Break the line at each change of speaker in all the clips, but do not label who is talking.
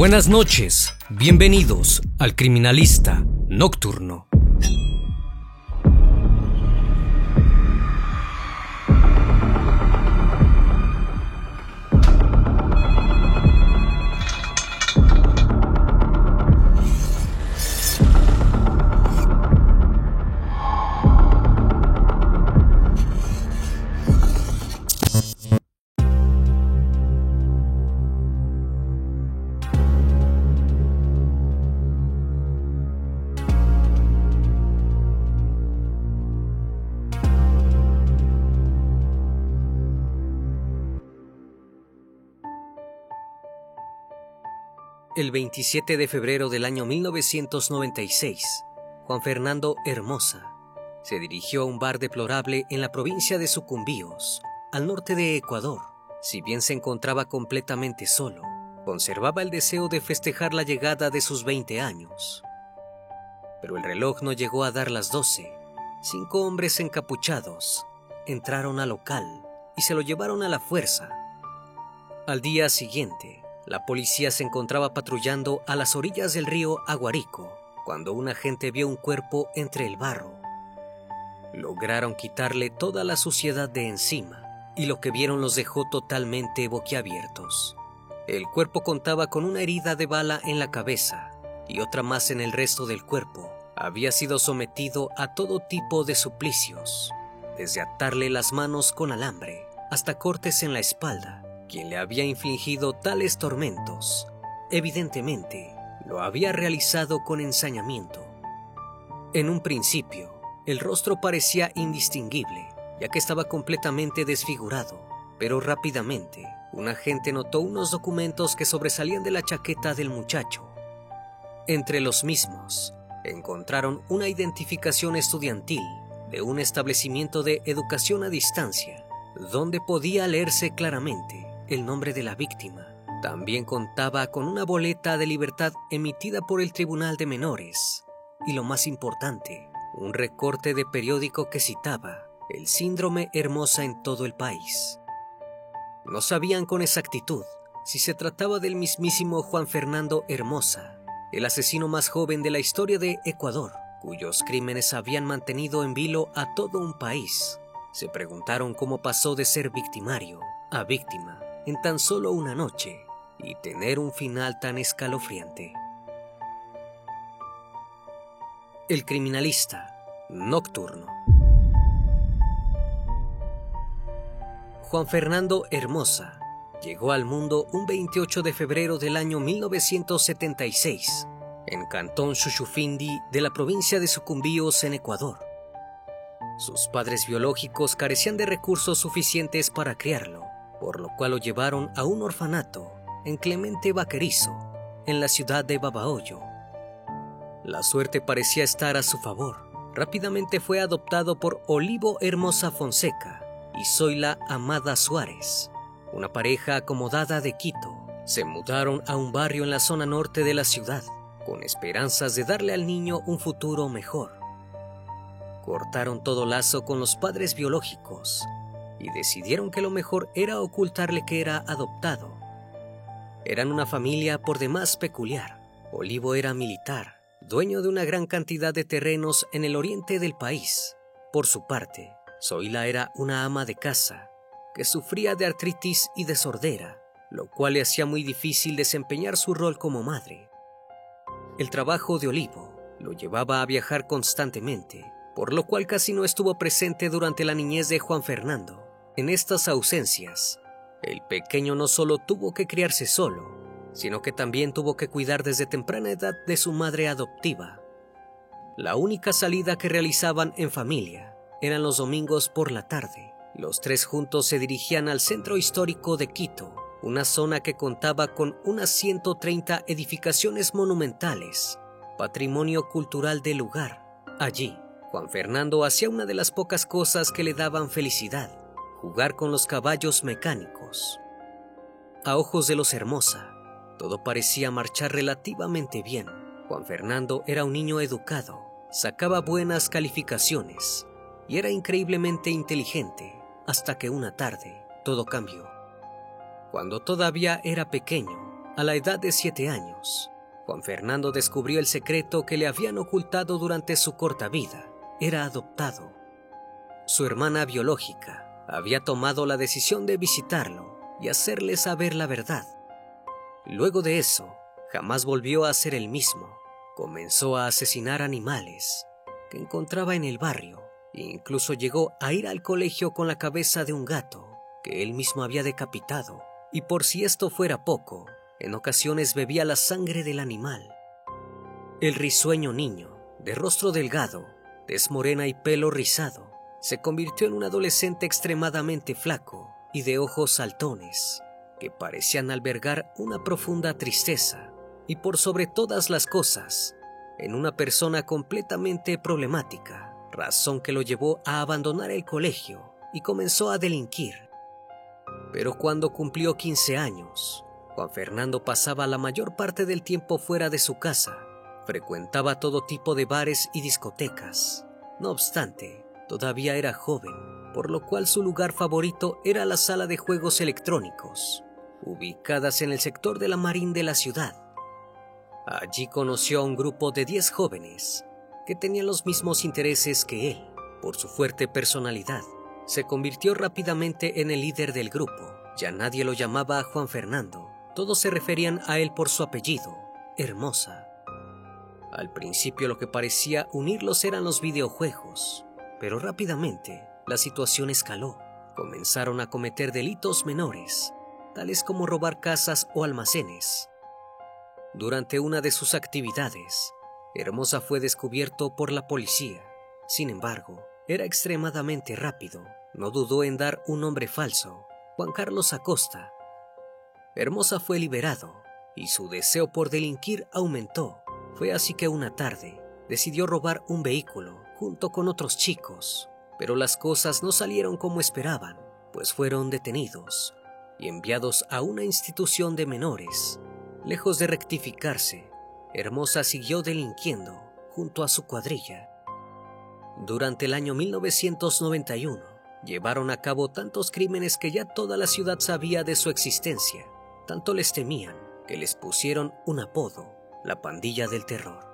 Buenas noches, bienvenidos al Criminalista Nocturno. El 27 de febrero del año 1996, Juan Fernando Hermosa se dirigió a un bar deplorable en la provincia de Sucumbíos, al norte de Ecuador. Si bien se encontraba completamente solo, conservaba el deseo de festejar la llegada de sus 20 años. Pero el reloj no llegó a dar las 12. 5 hombres encapuchados entraron al local y se lo llevaron a la fuerza. Al día siguiente, la policía se encontraba patrullando a las orillas del río Aguarico cuando un agente vio un cuerpo entre el barro. Lograron quitarle toda la suciedad de encima y lo que vieron los dejó totalmente boquiabiertos. El cuerpo contaba con una herida de bala en la cabeza y otra más en el resto del cuerpo. Había sido sometido a todo tipo de suplicios, desde atarle las manos con alambre hasta cortes en la espalda. Quien le había infligido tales tormentos, evidentemente, lo había realizado con ensañamiento. En un principio, el rostro parecía indistinguible, ya que estaba completamente desfigurado, pero rápidamente, un agente notó unos documentos que sobresalían de la chaqueta del muchacho. Entre los mismos, encontraron una identificación estudiantil de un establecimiento de educación a distancia, donde podía leerse claramente el nombre de la víctima. También contaba con una boleta de libertad emitida por el Tribunal de Menores y, lo más importante, un recorte de periódico que citaba el síndrome Hermosa en todo el país. No sabían con exactitud si se trataba del mismísimo Juan Fernando Hermosa, el asesino más joven de la historia de Ecuador, cuyos crímenes habían mantenido en vilo a todo un país. Se preguntaron cómo pasó de ser victimario a víctima en tan solo una noche y tener un final tan escalofriante. El Criminalista Nocturno. Juan Fernando Hermosa llegó al mundo un 28 de febrero del año 1976 en Cantón Xuxufindi de la provincia de Sucumbíos en Ecuador. Sus padres biológicos carecían de recursos suficientes para criarlo, por lo cual lo llevaron a un orfanato en Clemente Vaquerizo, en la ciudad de Babahoyo. La suerte parecía estar a su favor. Rápidamente fue adoptado por Olivo Hermosa Fonseca y Zoila Amada Suárez, una pareja acomodada de Quito. Se mudaron a un barrio en la zona norte de la ciudad, con esperanzas de darle al niño un futuro mejor. Cortaron todo lazo con los padres biológicos y decidieron que lo mejor era ocultarle que era adoptado. Eran una familia por demás peculiar. Olivo era militar, dueño de una gran cantidad de terrenos en el oriente del país. Por su parte, Zoila era una ama de casa que sufría de artritis y de sordera, lo cual le hacía muy difícil desempeñar su rol como madre. El trabajo de Olivo lo llevaba a viajar constantemente, por lo cual casi no estuvo presente durante la niñez de Juan Fernando. En estas ausencias, el pequeño no solo tuvo que criarse solo, sino que también tuvo que cuidar desde temprana edad de su madre adoptiva. La única salida que realizaban en familia eran los domingos por la tarde. Los tres juntos se dirigían al centro histórico de Quito, una zona que contaba con unas 130 edificaciones monumentales, patrimonio cultural del lugar. Allí, Juan Fernando hacía una de las pocas cosas que le daban felicidad: jugar con los caballos mecánicos. A ojos de los Hermosa, todo parecía marchar relativamente bien. Juan Fernando era un niño educado, sacaba buenas calificaciones y era increíblemente inteligente, hasta que una tarde todo cambió. Cuando todavía era pequeño, A la edad de 7 años, Juan Fernando descubrió el secreto que le habían ocultado durante su corta vida. Era adoptado. Su hermana biológica había tomado la decisión de visitarlo y hacerle saber la verdad. Luego de eso, jamás volvió a ser el mismo. Comenzó a asesinar animales que encontraba en el barrio e incluso llegó a ir al colegio con la cabeza de un gato que él mismo había decapitado. Y por si esto fuera poco, en ocasiones bebía la sangre del animal. El risueño niño, de rostro delgado, tez morena y pelo rizado, se convirtió en un adolescente extremadamente flaco y de ojos saltones, que parecían albergar una profunda tristeza, y por sobre todas las cosas, en una persona completamente problemática, razón que lo llevó a abandonar el colegio y comenzó a delinquir. Pero cuando cumplió 15 años, Juan Fernando pasaba la mayor parte del tiempo fuera de su casa. Frecuentaba todo tipo de bares y discotecas. No obstante, todavía era joven, por lo cual su lugar favorito era la sala de juegos electrónicos, ubicadas en el sector de la Marín de la ciudad. Allí conoció a un grupo de 10 jóvenes que tenían los mismos intereses que él. Por su fuerte personalidad, se convirtió rápidamente en el líder del grupo. Ya nadie lo llamaba Juan Fernando. Todos se referían a él por su apellido, Hermosa. Al principio lo que parecía unirlos eran los videojuegos, pero rápidamente la situación escaló. Comenzaron a cometer delitos menores, tales como robar casas o almacenes. Durante una de sus actividades, Hermosa fue descubierto por la policía. Sin embargo, era extremadamente rápido. No dudó en dar un nombre falso, Juan Carlos Acosta. Hermosa fue liberado y su deseo por delinquir aumentó. Fue así que una tarde decidió robar un vehículo junto con otros chicos, pero las cosas no salieron como esperaban, pues fueron detenidos y enviados a una institución de menores. Lejos de rectificarse, Hermosa siguió delinquiendo junto a su cuadrilla. Durante el año 1991, llevaron a cabo tantos crímenes que ya toda la ciudad sabía de su existencia. Tanto les temían que les pusieron un apodo, la Pandilla del Terror.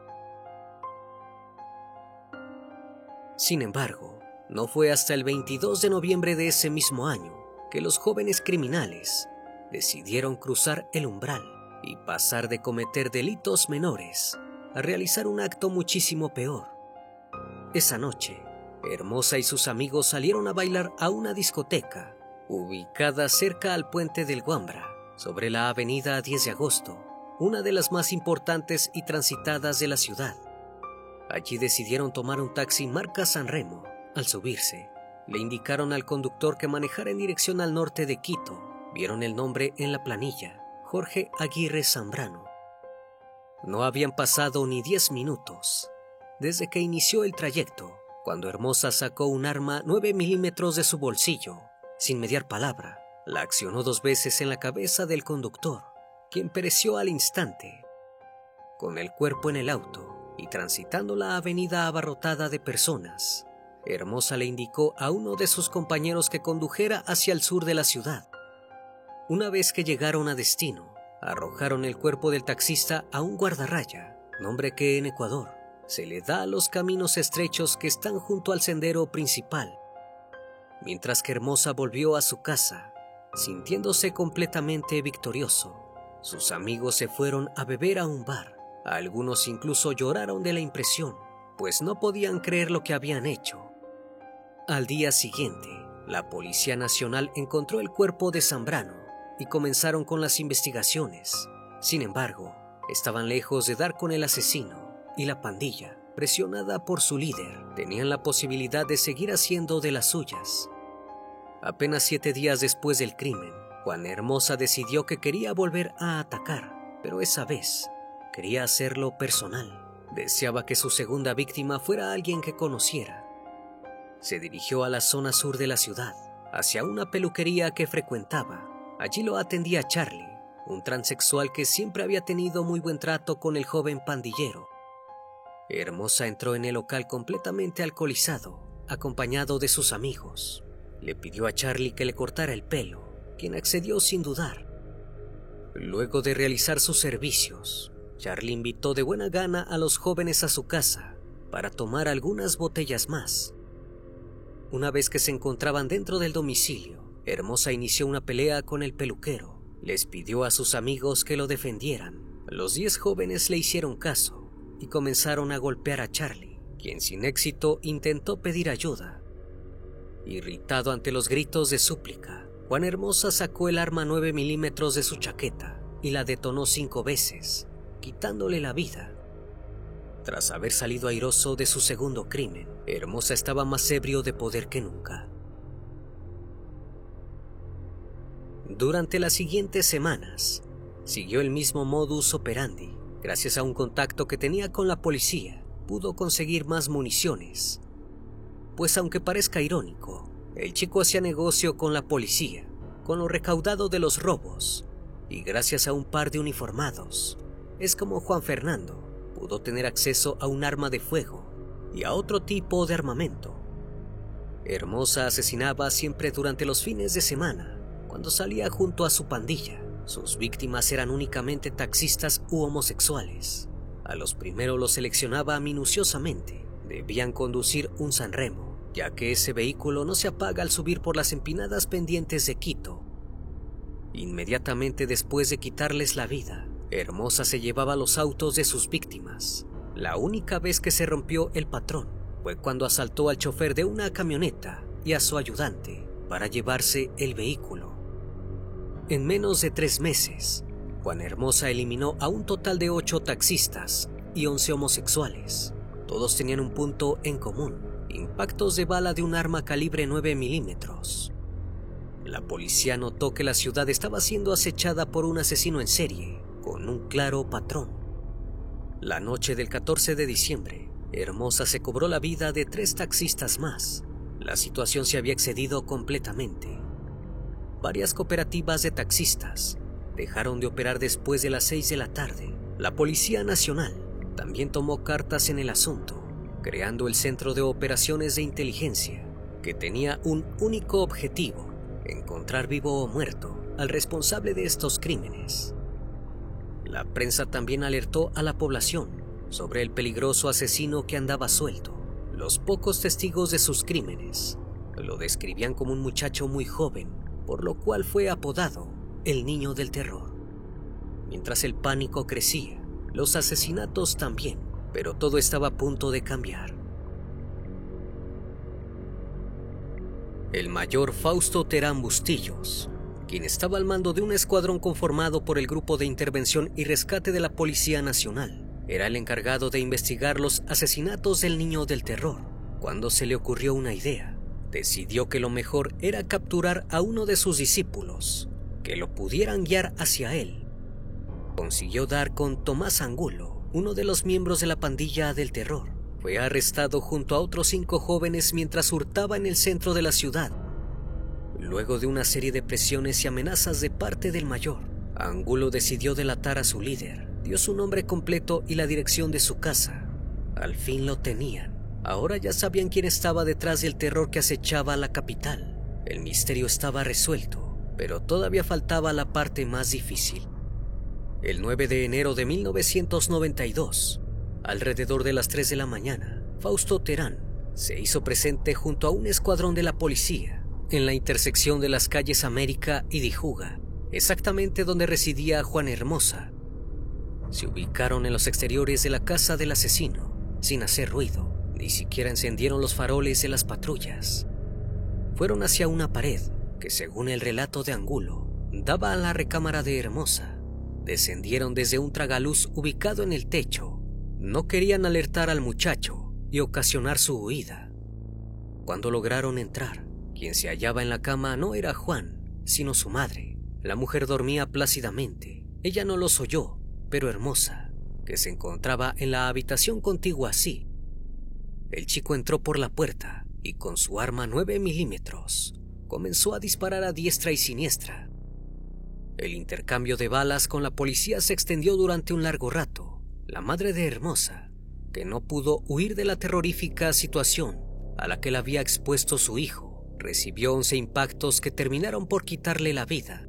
Sin embargo, no fue hasta el 22 de noviembre de ese mismo año que los jóvenes criminales decidieron cruzar el umbral y pasar de cometer delitos menores a realizar un acto muchísimo peor. Esa noche, Hermosa y sus amigos salieron a bailar a una discoteca ubicada cerca al puente del Guambra, sobre la avenida 10 de agosto, una de las más importantes y transitadas de la ciudad. Allí decidieron tomar un taxi marca Sanremo. Al subirse, le indicaron al conductor que manejara en dirección al norte de Quito. Vieron el nombre en la planilla, Jorge Aguirre Zambrano. No habían pasado ni 10 minutos desde que inició el trayecto, cuando Hermosa sacó un arma 9 milímetros de su bolsillo. Sin mediar palabra, la accionó 2 veces en la cabeza del conductor, quien pereció al instante. Con el cuerpo en el auto y transitando la avenida abarrotada de personas, Hermosa le indicó a uno de sus compañeros que condujera hacia el sur de la ciudad. Una vez que llegaron a destino, arrojaron el cuerpo del taxista a un guardarraya, nombre que en Ecuador se le da a los caminos estrechos que están junto al sendero principal. Mientras que Hermosa volvió a su casa, sintiéndose completamente victorioso, sus amigos se fueron a beber a un bar. Algunos incluso lloraron de la impresión, pues no podían creer lo que habían hecho. Al día siguiente, la Policía Nacional encontró el cuerpo de Zambrano y comenzaron con las investigaciones. Sin embargo, estaban lejos de dar con el asesino, y la pandilla, presionada por su líder, tenían la posibilidad de seguir haciendo de las suyas. Apenas 7 días después del crimen, Juan Hermosa decidió que quería volver a atacar, pero esa vez quería hacerlo personal. Deseaba que su segunda víctima fuera alguien que conociera. Se dirigió a la zona sur de la ciudad, hacia una peluquería que frecuentaba. Allí lo atendía Charlie, un transexual que siempre había tenido muy buen trato con el joven pandillero. Hermosa entró en el local completamente alcoholizado, acompañado de sus amigos. Le pidió a Charlie que le cortara el pelo, quien accedió sin dudar. Luego de realizar sus servicios, Charlie invitó de buena gana a los jóvenes a su casa para tomar algunas botellas más. Una vez que se encontraban dentro del domicilio, Hermosa inició una pelea con el peluquero. Les pidió a sus amigos que lo defendieran. Los 10 jóvenes le hicieron caso y comenzaron a golpear a Charlie, quien sin éxito intentó pedir ayuda. Irritado ante los gritos de súplica, Juan Hermosa sacó el arma 9 milímetros de su chaqueta y la detonó 5 veces, quitándole la vida. Tras haber salido airoso de su segundo crimen, Hermosa estaba más ebrio de poder que nunca. Durante las siguientes semanas, siguió el mismo modus operandi. Gracias a un contacto que tenía con la policía, pudo conseguir más municiones. Pues aunque parezca irónico, el chico hacía negocio con la policía, con lo recaudado de los robos, y gracias a un par de uniformados, es como Juan Fernando pudo tener acceso a un arma de fuego y a otro tipo de armamento. Hermosa asesinaba siempre durante los fines de semana, cuando salía junto a su pandilla. Sus víctimas eran únicamente taxistas u homosexuales. A los primeros los seleccionaba minuciosamente. Debían conducir un Sanremo, ya que ese vehículo no se apaga al subir por las empinadas pendientes de Quito. Inmediatamente después de quitarles la vida, Hermosa se llevaba los autos de sus víctimas. La única vez que se rompió el patrón fue cuando asaltó al chofer de una camioneta y a su ayudante para llevarse el vehículo. En menos de 3 meses, Juan Hermosa eliminó a un total de 8 taxistas y 11 homosexuales. Todos tenían un punto en común: impactos de bala de un arma calibre 9 milímetros. La policía notó que la ciudad estaba siendo acechada por un asesino en serie, con un claro patrón. La noche del 14 de diciembre, Hermosa se cobró la vida de 3 taxistas más. La situación se había excedido completamente. Varias cooperativas de taxistas dejaron de operar después de las 6 de la tarde. La Policía Nacional también tomó cartas en el asunto, creando el Centro de Operaciones de Inteligencia, que tenía un único objetivo: encontrar vivo o muerto al responsable de estos crímenes. La prensa también alertó a la población sobre el peligroso asesino que andaba suelto. Los pocos testigos de sus crímenes lo describían como un muchacho muy joven, por lo cual fue apodado el Niño del Terror. Mientras el pánico crecía, los asesinatos también, pero todo estaba a punto de cambiar. El mayor Fausto Terán Bustillos, quien estaba al mando de un escuadrón conformado por el Grupo de Intervención y Rescate de la Policía Nacional, era el encargado de investigar los asesinatos del Niño del Terror. Cuando se le ocurrió una idea, decidió que lo mejor era capturar a uno de sus discípulos, que lo pudieran guiar hacia él. Consiguió dar con Tomás Angulo, uno de los miembros de la pandilla del terror. Fue arrestado junto a otros 5 jóvenes mientras hurtaba en el centro de la ciudad. Luego de una serie de presiones y amenazas de parte del mayor, Angulo decidió delatar a su líder. Dio su nombre completo y la dirección de su casa. Al fin lo tenían. Ahora ya sabían quién estaba detrás del terror que acechaba a la capital. El misterio estaba resuelto, pero todavía faltaba la parte más difícil. El 9 de enero de 1992, alrededor de las 3 de la mañana, Fausto Terán se hizo presente junto a un escuadrón de la policía en la intersección de las calles América y Dijuga, exactamente donde residía Juan Hermosa. Se ubicaron en los exteriores de la casa del asesino, sin hacer ruido. Ni siquiera encendieron los faroles de las patrullas. Fueron hacia una pared que, según el relato de Angulo, daba a la recámara de Hermosa. Descendieron desde un tragaluz ubicado en el techo. No querían alertar al muchacho y ocasionar su huida. Cuando lograron entrar, quien se hallaba en la cama no era Juan, sino su madre. La mujer dormía plácidamente. Ella no los oyó, pero Hermosa, que se encontraba en la habitación contigua, sí. El chico entró por la puerta y con su arma 9 milímetros comenzó a disparar a diestra y siniestra. El intercambio de balas con la policía se extendió durante un largo rato. La madre de Hermosa, que no pudo huir de la terrorífica situación a la que la había expuesto su hijo, recibió 11 impactos que terminaron por quitarle la vida.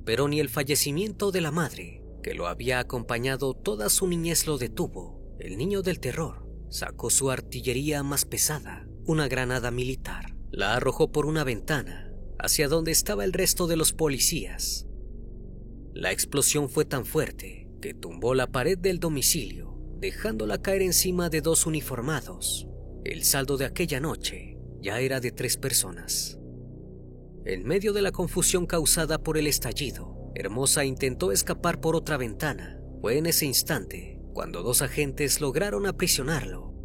superó ni el fallecimiento de la madre, que lo había acompañado toda su niñez, lo detuvo. El niño del terror sacó su artillería más pesada, una granada militar. La arrojó por una ventana, hacia donde estaba el resto de los policías. La explosión fue tan fuerte que tumbó la pared del domicilio, dejándola caer encima de 2 uniformados. El saldo de aquella noche ya era de 3 personas. En medio de la confusión causada por el estallido, Hermosa intentó escapar por otra ventana. Fue en ese instante cuando 2 agentes lograron aprisionarlo.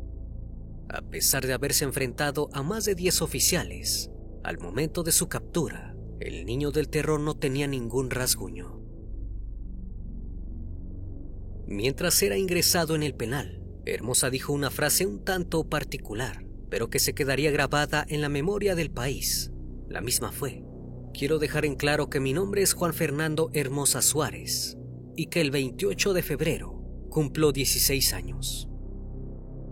A pesar de haberse enfrentado a más de 10 oficiales, al momento de su captura, el niño del terror no tenía ningún rasguño. Mientras era ingresado en el penal, Hermosa dijo una frase un tanto particular, pero que se quedaría grabada en la memoria del país. La misma fue: quiero dejar en claro que mi nombre es Juan Fernando Hermosa Suárez y que el 28 de febrero cumplo 16 años.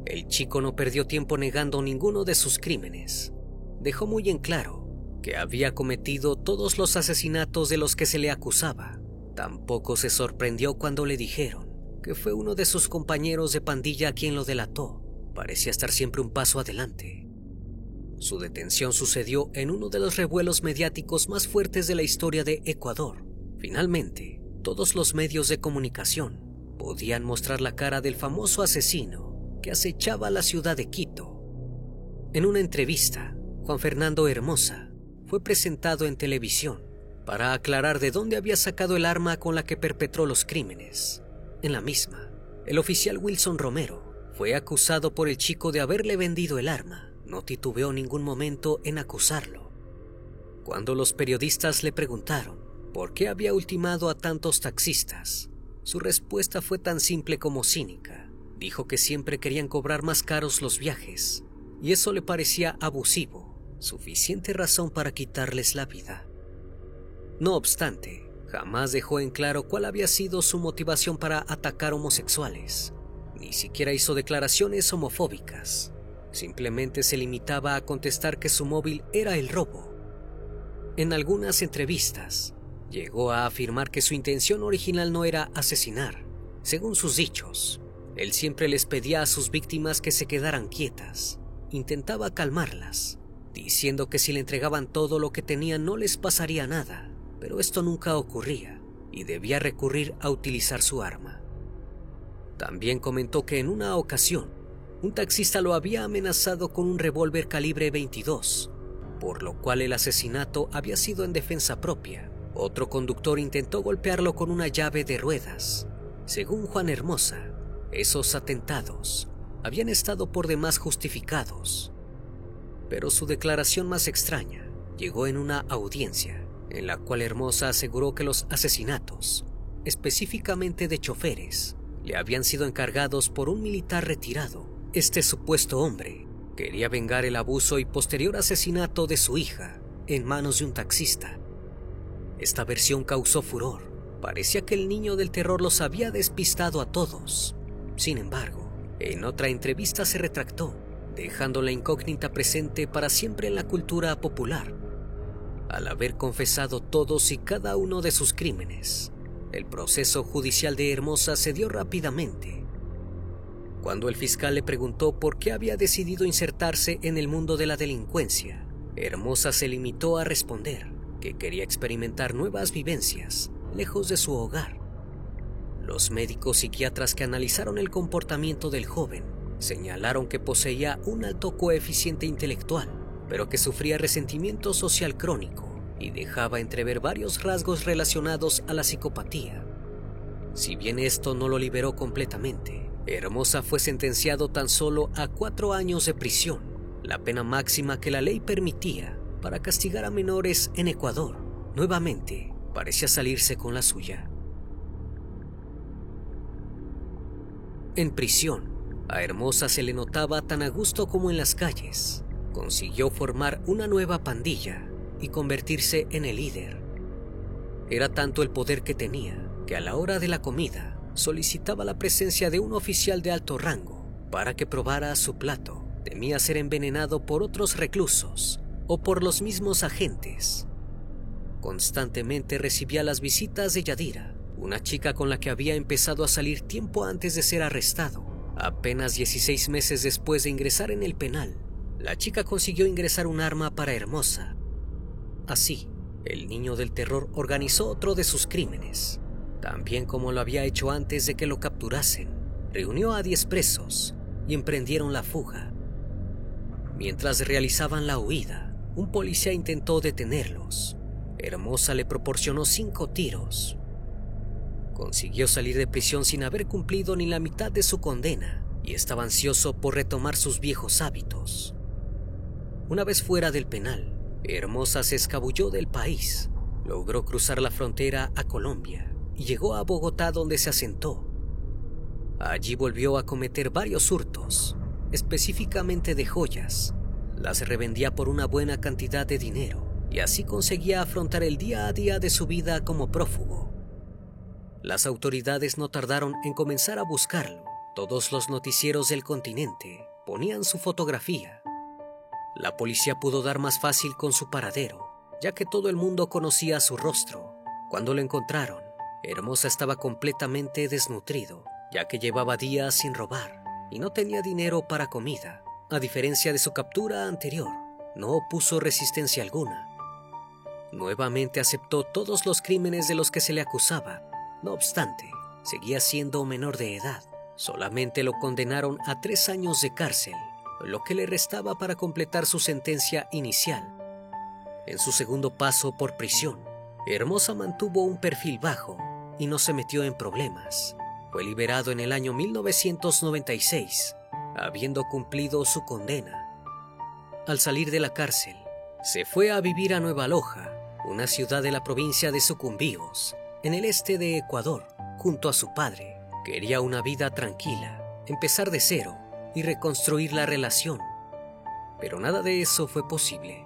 El chico no perdió tiempo negando ninguno de sus crímenes. Dejó muy en claro que había cometido todos los asesinatos de los que se le acusaba. Tampoco se sorprendió cuando le dijeron que fue uno de sus compañeros de pandilla quien lo delató. Parecía estar siempre un paso adelante. Su detención sucedió en uno de los revuelos mediáticos más fuertes de la historia de Ecuador. Finalmente, todos los medios de comunicación podían mostrar la cara del famoso asesino que acechaba la ciudad de Quito. En una entrevista, Juan Fernando Hermosa fue presentado en televisión para aclarar de dónde había sacado el arma con la que perpetró los crímenes. En la misma, el oficial Wilson Romero fue acusado por el chico de haberle vendido el arma. No titubeó en ningún momento en acusarlo. Cuando los periodistas le preguntaron por qué había ultimado a tantos taxistas, su respuesta fue tan simple como cínica. Dijo que siempre querían cobrar más caros los viajes, y eso le parecía abusivo, suficiente razón para quitarles la vida. No obstante, jamás dejó en claro cuál había sido su motivación para atacar homosexuales. Ni siquiera hizo declaraciones homofóbicas. Simplemente se limitaba a contestar que su móvil era el robo. En algunas entrevistas, llegó a afirmar que su intención original no era asesinar. Según sus dichos, él siempre les pedía a sus víctimas que se quedaran quietas. Intentaba calmarlas, diciendo que si le entregaban todo lo que tenían no les pasaría nada, pero esto nunca ocurría y debía recurrir a utilizar su arma. También comentó que en una ocasión, un taxista lo había amenazado con un revólver calibre 22, por lo cual el asesinato había sido en defensa propia. Otro conductor intentó golpearlo con una llave de ruedas. Según Juan Hermosa, esos atentados habían estado por demás justificados. Pero su declaración más extraña llegó en una audiencia, en la cual Hermosa aseguró que los asesinatos, específicamente de choferes, le habían sido encargados por un militar retirado. Este supuesto hombre quería vengar el abuso y posterior asesinato de su hija en manos de un taxista. Esta versión causó furor. Parecía que el niño del terror los había despistado a todos. Sin embargo, en otra entrevista se retractó, dejando la incógnita presente para siempre en la cultura popular. Al haber confesado todos y cada uno de sus crímenes, el proceso judicial de Hermosa se dio rápidamente. Cuando el fiscal le preguntó por qué había decidido insertarse en el mundo de la delincuencia, Hermosa se limitó a responder que quería experimentar nuevas vivencias lejos de su hogar. Los médicos psiquiatras que analizaron el comportamiento del joven señalaron que poseía un alto coeficiente intelectual, pero que sufría resentimiento social crónico y dejaba entrever varios rasgos relacionados a la psicopatía. Si bien esto no lo liberó completamente, Hermosa fue sentenciado tan solo a 4 años de prisión, la pena máxima que la ley permitía para castigar a menores en Ecuador. Nuevamente, parecía salirse con la suya. En prisión, a Hermosa se le notaba tan a gusto como en las calles. Consiguió formar una nueva pandilla y convertirse en el líder. Era tanto el poder que tenía que a la hora de la comida solicitaba la presencia de un oficial de alto rango para que probara su plato. Temía ser envenenado por otros reclusos o por los mismos agentes. Constantemente recibía las visitas de Yadira, una chica con la que había empezado a salir tiempo antes de ser arrestado. Apenas 16 meses después de ingresar en el penal, la chica consiguió ingresar un arma para Hermosa. Así, el niño del terror organizó otro de sus crímenes. También como lo había hecho antes de que lo capturasen, reunió a 10 presos y emprendieron la fuga. Mientras realizaban la huida, un policía intentó detenerlos. Hermosa le proporcionó 5 tiros. Consiguió salir de prisión sin haber cumplido ni la mitad de su condena y estaba ansioso por retomar sus viejos hábitos. Una vez fuera del penal, Hermosa se escabulló del país, logró cruzar la frontera a Colombia y llegó a Bogotá, donde se asentó. Allí volvió a cometer varios hurtos, específicamente de joyas. Las revendía por una buena cantidad de dinero y así conseguía afrontar el día a día de su vida como prófugo. Las autoridades no tardaron en comenzar a buscarlo. Todos los noticieros del continente ponían su fotografía. La policía pudo dar más fácil con su paradero, ya que todo el mundo conocía su rostro. Cuando lo encontraron, Hermosa estaba completamente desnutrido, ya que llevaba días sin robar y no tenía dinero para comida. A diferencia de su captura anterior, no opuso resistencia alguna. Nuevamente aceptó todos los crímenes de los que se le acusaba. No obstante, seguía siendo menor de edad. Solamente lo condenaron a 3 años de cárcel, lo que le restaba para completar su sentencia inicial. En su segundo paso por prisión, Hermosa mantuvo un perfil bajo y no se metió en problemas. Fue liberado en el año 1996, habiendo cumplido su condena. Al salir de la cárcel, se fue a vivir a Nueva Loja, una ciudad de la provincia de Sucumbíos, en el este de Ecuador, junto a su padre. Quería una vida tranquila, empezar de cero y reconstruir la relación. Pero nada de eso fue posible.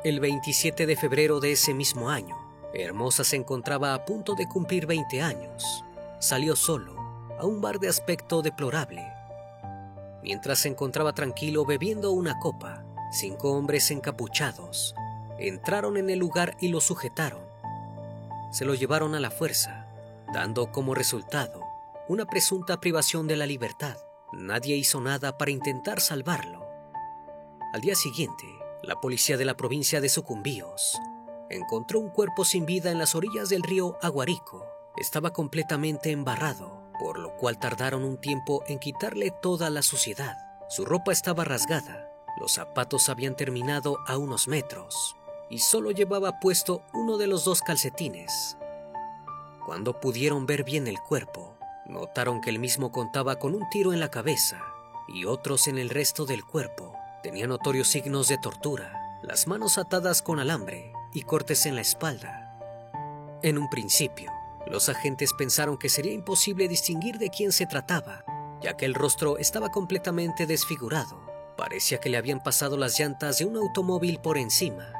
El 27 de febrero de ese mismo año, Hermosa se encontraba a punto de cumplir 20 años. Salió solo a un bar de aspecto deplorable. Mientras se encontraba tranquilo bebiendo una copa, 5 hombres encapuchados entraron en el lugar y lo sujetaron. Se lo llevaron a la fuerza, dando como resultado una presunta privación de la libertad. Nadie hizo nada para intentar salvarlo. Al día siguiente, la policía de la provincia de Sucumbíos encontró un cuerpo sin vida en las orillas del río Aguarico. Estaba completamente embarrado, por lo cual tardaron un tiempo en quitarle toda la suciedad. Su ropa estaba rasgada, los zapatos habían terminado a unos metros y solo llevaba puesto uno de los 2 calcetines. Cuando pudieron ver bien el cuerpo, notaron que el mismo contaba con un tiro en la cabeza y otros en el resto del cuerpo. Tenía notorios signos de tortura, las manos atadas con alambre y cortes en la espalda. En un principio, los agentes pensaron que sería imposible distinguir de quién se trataba, ya que el rostro estaba completamente desfigurado. Parecía que le habían pasado las llantas de un automóvil por encima.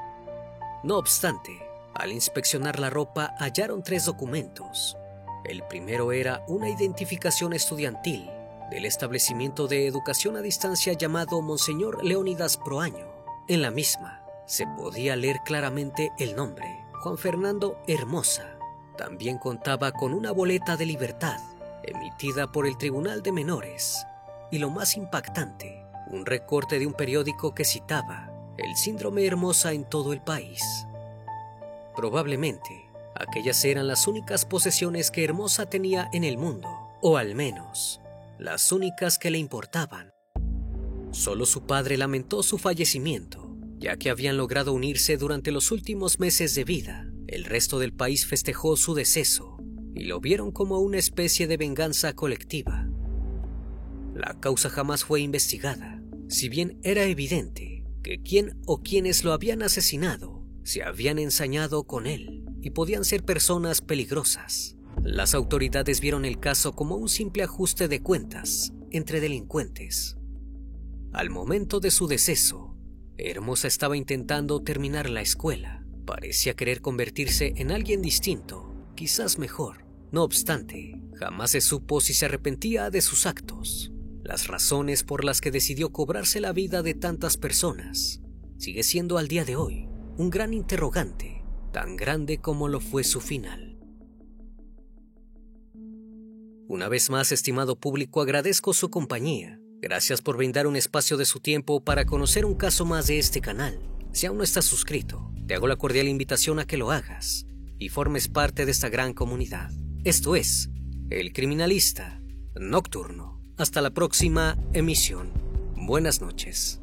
No obstante, al inspeccionar la ropa hallaron 3 documentos. El primero era una identificación estudiantil del establecimiento de educación a distancia llamado Monseñor Leónidas Proaño. En la misma se podía leer claramente el nombre, Juan Fernando Hermosa. También contaba con una boleta de libertad emitida por el Tribunal de Menores y, lo más impactante, un recorte de un periódico que citaba el síndrome Hermosa en todo el país. Probablemente, aquellas eran las únicas posesiones que Hermosa tenía en el mundo, o al menos, las únicas que le importaban. Solo su padre lamentó su fallecimiento, ya que habían logrado unirse durante los últimos meses de vida. El resto del país festejó su deceso y lo vieron como una especie de venganza colectiva. La causa jamás fue investigada, si bien era evidente que quién o quienes lo habían asesinado se habían ensañado con él y podían ser personas peligrosas. Las autoridades vieron el caso como un simple ajuste de cuentas entre delincuentes. Al momento de su deceso, Hermosa estaba intentando terminar la escuela. Parecía querer convertirse en alguien distinto, quizás mejor. No obstante, jamás se supo si se arrepentía de sus actos. Las razones por las que decidió cobrarse la vida de tantas personas sigue siendo al día de hoy un gran interrogante, tan grande como lo fue su final. Una vez más, estimado público, agradezco su compañía. Gracias por brindar un espacio de su tiempo para conocer un caso más de este canal. Si aún no estás suscrito, te hago la cordial invitación a que lo hagas y formes parte de esta gran comunidad. Esto es El Criminalista Nocturno. Hasta la próxima emisión. Buenas noches.